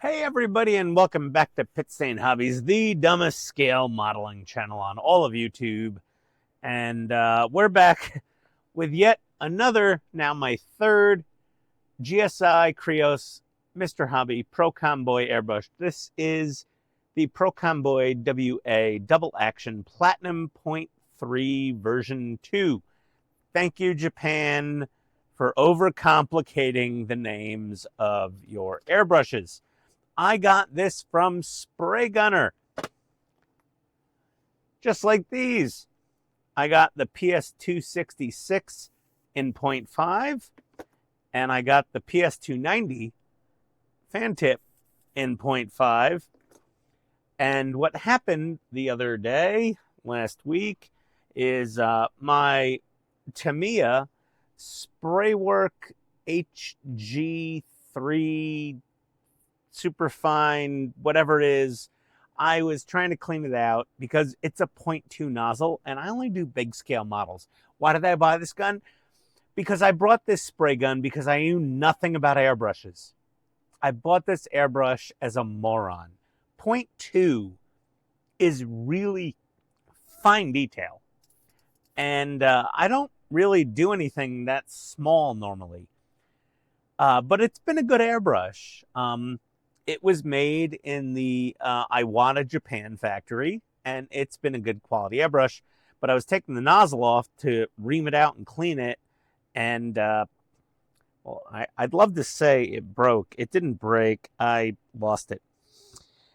Hey everybody, and welcome back to Pit Stain Hobbies, the dumbest scale modeling channel on all of YouTube. And we're back with yet another, now my third, GSI Creos Mr. Hobby Procon Boy airbrush. This is the Procon Boy WA Double Action Platinum .3 version 2. Thank you, Japan, for overcomplicating the names of your airbrushes. I got this from Spray Gunner. Just like these. I got the PS-266 in .5, and I got the PS-290 fan tip in .5. And what happened the other day, last week, is my Tamiya Spraywork HG3 Superfine, whatever it is, I was trying to clean it out because it's a .2 nozzle, and I only do big scale models. Why did I buy this gun? Because I brought this spray gun because I knew nothing about airbrushes. I bought this airbrush as a moron. .2 is really fine detail, and I don't really do anything that small normally. But it's been a good airbrush. It was made in the Iwata, Japan factory, and it's been a good quality airbrush. But I was taking the nozzle off to ream it out and clean it, and well, I'd love to say it broke. It didn't break. I lost it.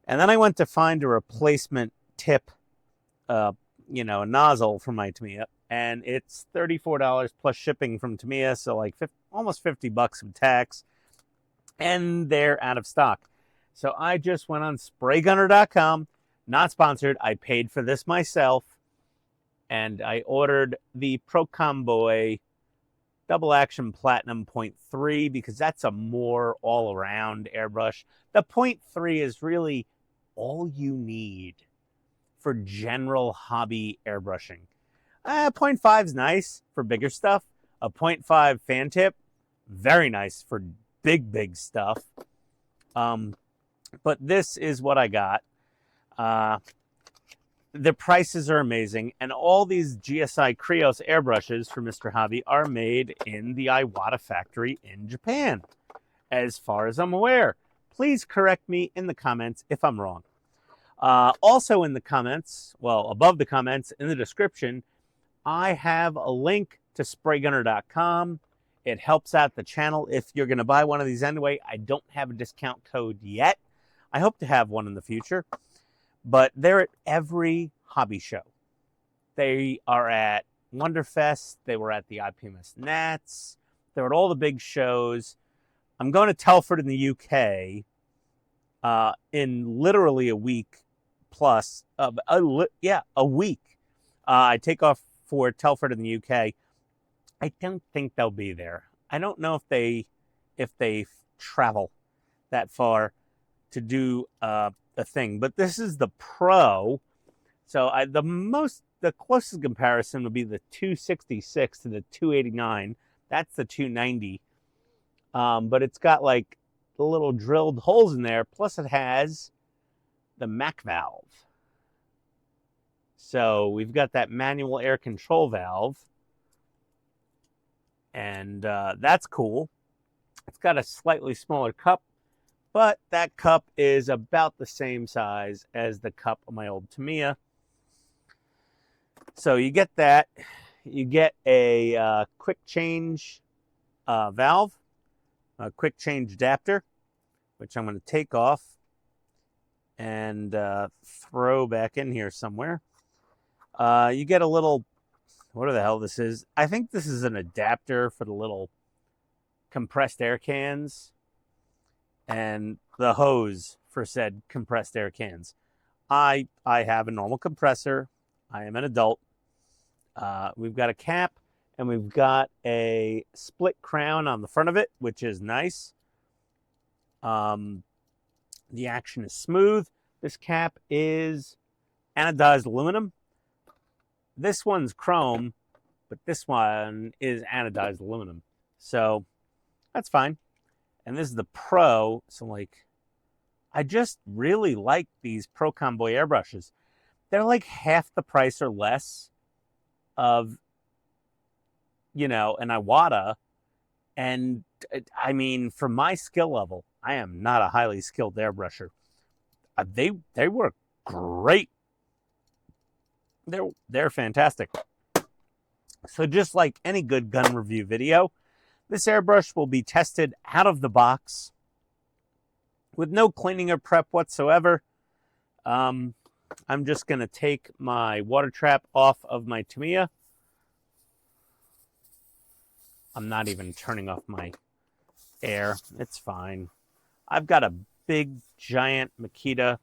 And then I went to find a replacement tip, a nozzle for my Tamiya, and it's $34 plus shipping from Tamiya, so like almost $50 with tax, and they're out of stock. So I just went on spraygunner.com, not sponsored. I paid for this myself, and I ordered the Procon Boy Double Action Platinum .3 because that's a more all-around airbrush. The .3 is really all you need for general hobby airbrushing. 0.5 is nice for bigger stuff. A 0.5 fan tip, very nice for big stuff. But this is what I got. The prices are amazing, and all these GSI Creos airbrushes for Mr. Hobby are made in the Iwata factory in Japan, as far as I'm aware. Please correct me in the comments if I'm wrong. Also in the comments, well, above the comments, in the description, I have a link to spraygunner.com. It helps out the channel if you're going to buy one of these anyway. I don't have a discount code yet. I hope to have one in the future. But they're at every hobby show. They are at Wonderfest. They were at the IPMS Nats. They're at all the big shows. I'm going to Telford in the UK in literally a week plus. A week. I take off for Telford in the UK. I don't think they'll be there. I don't know if they travel that far to do a thing. But this is the Pro. So the closest comparison would be the 266 to the 289. That's the 290. But it's got like the little drilled holes in there. Plus it has the MAC valve. So we've got that manual air control valve. And that's cool. It's got a slightly smaller cup, but that cup is about the same size as the cup of my old Tamiya. So you get that. You get a quick change valve, a quick change adapter, which I'm going to take off and throw back in here somewhere. You get a little, what the hell this is. I think this is an adapter for the little compressed air cans and the hose for said compressed air cans. I have a normal compressor. I am an adult. We've got a cap, and we've got a split crown on the front of it, which is nice. The action is smooth. This cap is anodized aluminum. This one's chrome, but this one is anodized aluminum. So that's fine. And this is the Pro, so like I just really like these Procon Boy airbrushes. They're like half the price or less of, an Iwata. And I mean, for my skill level, I am not a highly skilled airbrusher. They work great. They're fantastic. So just like any good gun review video, this airbrush will be tested out of the box with no cleaning or prep whatsoever. I'm just going to take my water trap off of my Tamiya. I'm not even turning off my air. It's fine. I've got a big, giant Makita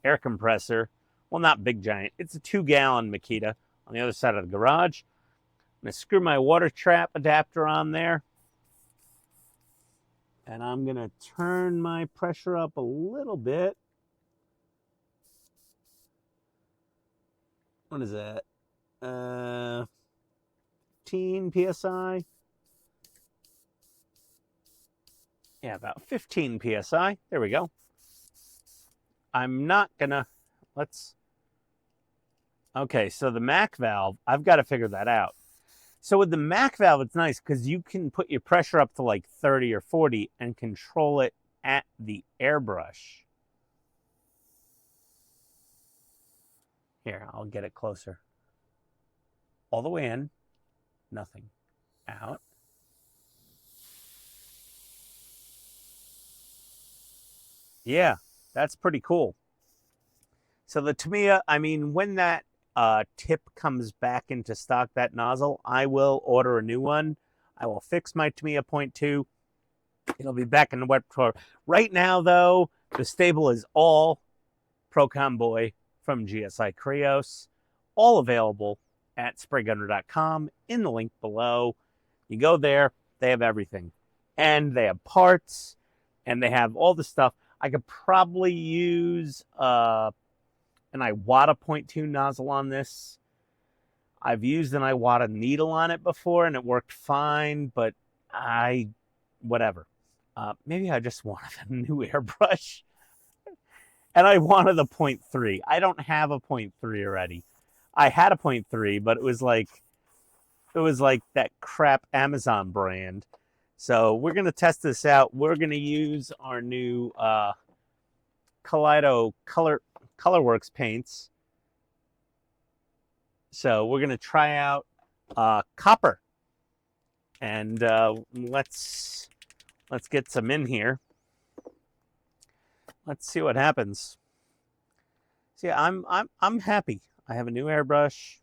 air compressor. Well, not big, giant. It's a 2-gallon Makita on the other side of the garage. I'm going to screw my water trap adapter on there. And I'm going to turn my pressure up a little bit. What is that? 15 PSI. Yeah, about 15 PSI. There we go. I'm not gonna, okay, so the MAC valve, I've got to figure that out. So with the MAC valve, it's nice because you can put your pressure up to like 30 or 40 and control it at the airbrush. Here, I'll get it closer. All the way in, nothing. Out. Yeah, that's pretty cool. So the Tamiya, I mean, when that tip comes back into stock, that nozzle, I will order a new one. I will fix my Tamiya .2. It'll be back in the wet drawer. Right now, though, the stable is all Procon Boy from GSI Creos, all available at spraygunner.com in the link below. You go there, they have everything. And they have parts, and they have all the stuff. I could probably use an Iwata .2 nozzle on this. I've used an Iwata needle on it before, and it worked fine, but whatever. Maybe I just wanted a new airbrush. And I wanted a .3. I don't have a .3 already. I had a .3, but it was like that crap Amazon brand. So we're going to test this out. We're going to use our new Kaleido Colorworks paints. So we're going to try out copper. And let's get some in here. Let's see what happens. See, I'm happy. I have a new airbrush,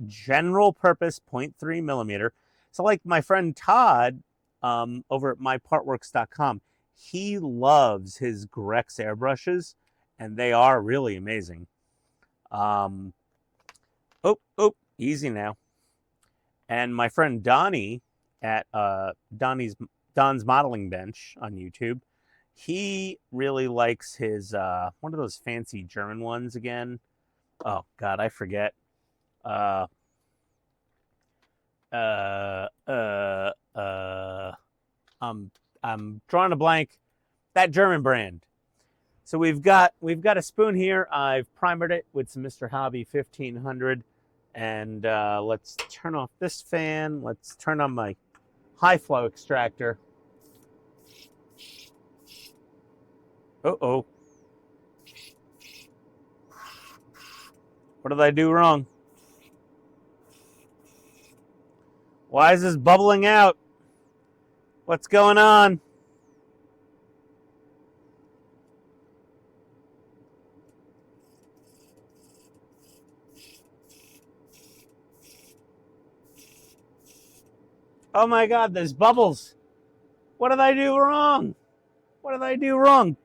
general purpose 0.3 millimeter. So like my friend Todd over at mypartworks.com, he loves his Grex airbrushes, and they are really amazing. Easy now. And my friend Donnie at Don's Modeling Bench on YouTube, he really likes his one of those fancy German ones again. Oh God, I forget. I'm drawing a blank. That German brand. So we've got a spoon here. I've primered it with some Mr Hobby 1500, and let's turn off this fan. Let's turn on my high flow extractor. Uh-oh. What did I do wrong? Why is this bubbling out? What's going on? Oh my God, there's bubbles. What did I do wrong? What did I do wrong?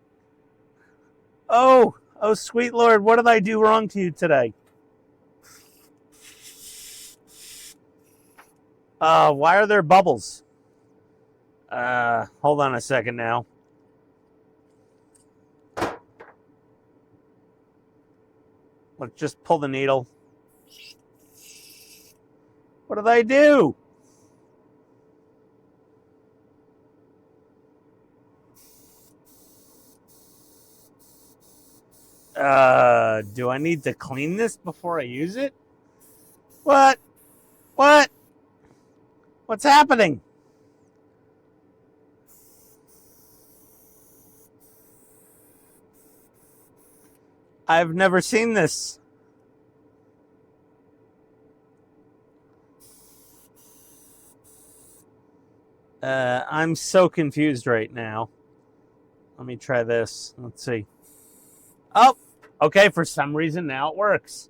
Oh, sweet Lord, what did I do wrong to you today? Why are there bubbles? Hold on a second now. Let's just pull the needle. What did I do? Do I need to clean this before I use it? What? What? What's happening? I've never seen this. I'm so confused right now. Let me try this. Let's see. Oh, okay. For some reason, now it works.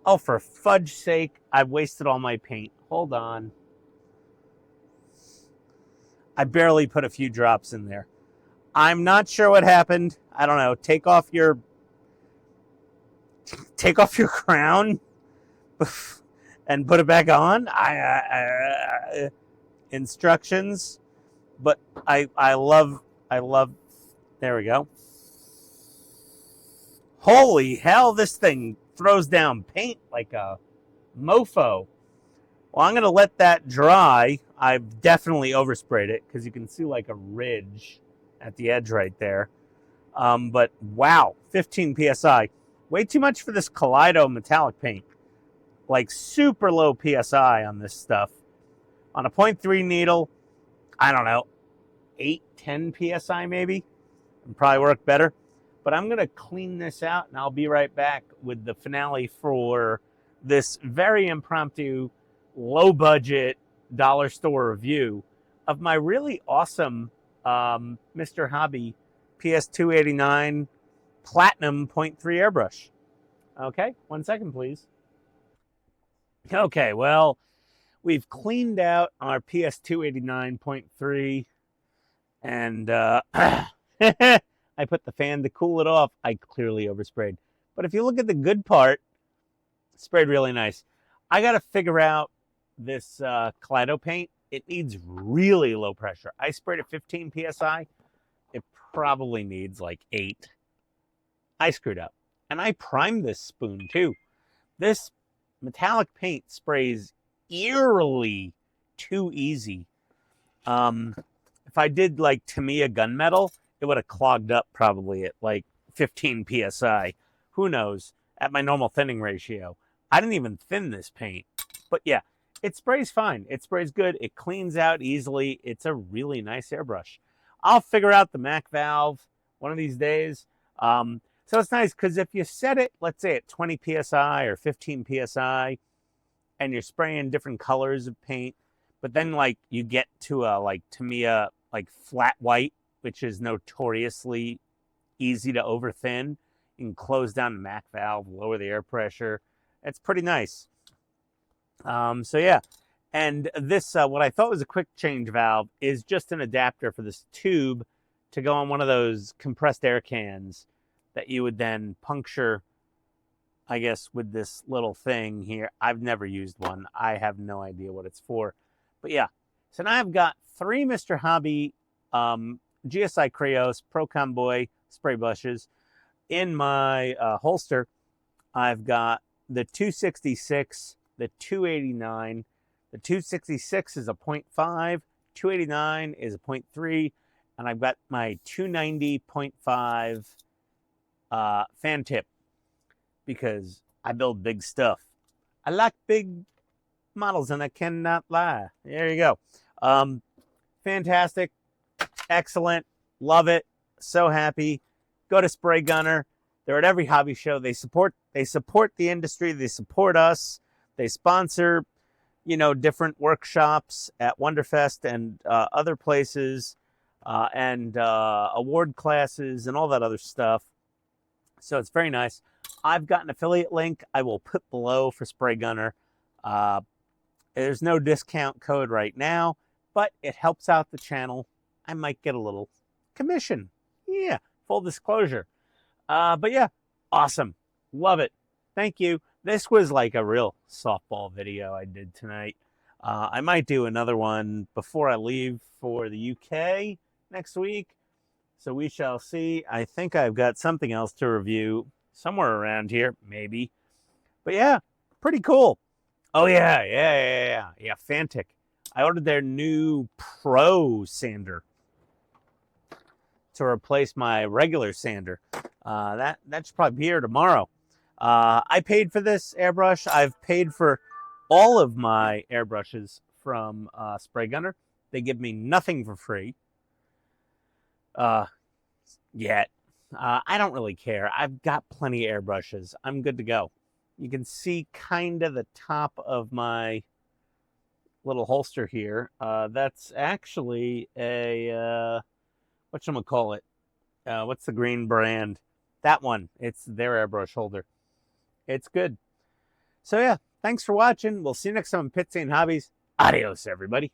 Oh, for fudge's sake, I've wasted all my paint. Hold on. I barely put a few drops in there. I'm not sure what happened. I don't know. Take off your crown and put it back on. Instructions, but I love. There we go. Holy hell! This thing throws down paint like a mofo. Well, I'm gonna let that dry. I've definitely oversprayed it because you can see like a ridge at the edge right there. But wow, 15 psi. Way too much for this Kaleido metallic paint. Like super low psi on this stuff. On a 0.3 needle, I don't know, 8, 10 psi maybe. It'd probably work better. But I'm going to clean this out, and I'll be right back with the finale for this very impromptu, low-budget dollar store review of my really awesome Mr. Hobby PS-289 Platinum 0.3 airbrush. Okay, 1 second, please. Okay, well, we've cleaned out our PS-289.3, and I put the fan to cool it off. I clearly oversprayed. But if you look at the good part, it sprayed really nice. I got to figure out this Kaleido paint. It needs really low pressure. I sprayed at 15 psi. It probably needs like 8. I screwed up. And I primed this spoon too. This metallic paint sprays eerily too easy. If I did like Tamiya gunmetal, it would have clogged up probably at like 15 psi. Who knows? At my normal thinning ratio. I didn't even thin this paint. But yeah, it sprays fine. It sprays good. It cleans out easily. It's a really nice airbrush. I'll figure out the MAC valve one of these days. So it's nice because if you set it, let's say at 20 psi or 15 psi, and you're spraying different colors of paint, but then like you get to a like Tamiya like flat white, which is notoriously easy to over thin. You can close down the MAC valve, lower the air pressure. It's pretty nice. So yeah, and this what I thought was a quick change valve is just an adapter for this tube to go on one of those compressed air cans that you would then puncture, I guess, with this little thing here. I've never used one. I have no idea what it's for. But yeah, so now I've got 3 Mr. Hobby GSI Creos Procon Boy spray brushes. In my holster, I've got the 266, the 289. The 266 is a 0.5, 289 is a 0.3, and I've got my 290.5 fan tip because I build big stuff. I like big models and I cannot lie. There you go. Fantastic. Excellent. Love it. So happy. Go to Spray Gunner. They're at every hobby show. They support the industry. They support us. They sponsor, different workshops at Wonderfest and other places and award classes and all that other stuff. So it's very nice. I've got an affiliate link I will put below for Spray Gunner. There's no discount code right now, but it helps out the channel. I might get a little commission. Yeah, full disclosure. But yeah, awesome. Love it. Thank you. This was like a real softball video I did tonight. I might do another one before I leave for the UK next week. So we shall see. I think I've got something else to review somewhere around here, maybe. But yeah, pretty cool. Oh yeah, Fantic. I ordered their new Pro sander to replace my regular sander. That should probably be here tomorrow. I paid for this airbrush. I've paid for all of my airbrushes from Spray Gunner. They give me nothing for free yet. I don't really care. I've got plenty of airbrushes. I'm good to go. You can see kind of the top of my little holster here. That's actually a, whatchamacallit? What's the green brand? That one. It's their airbrush holder. It's good. So yeah, thanks for watching. We'll see you next time on Pitsy and Hobbies. Adios, everybody.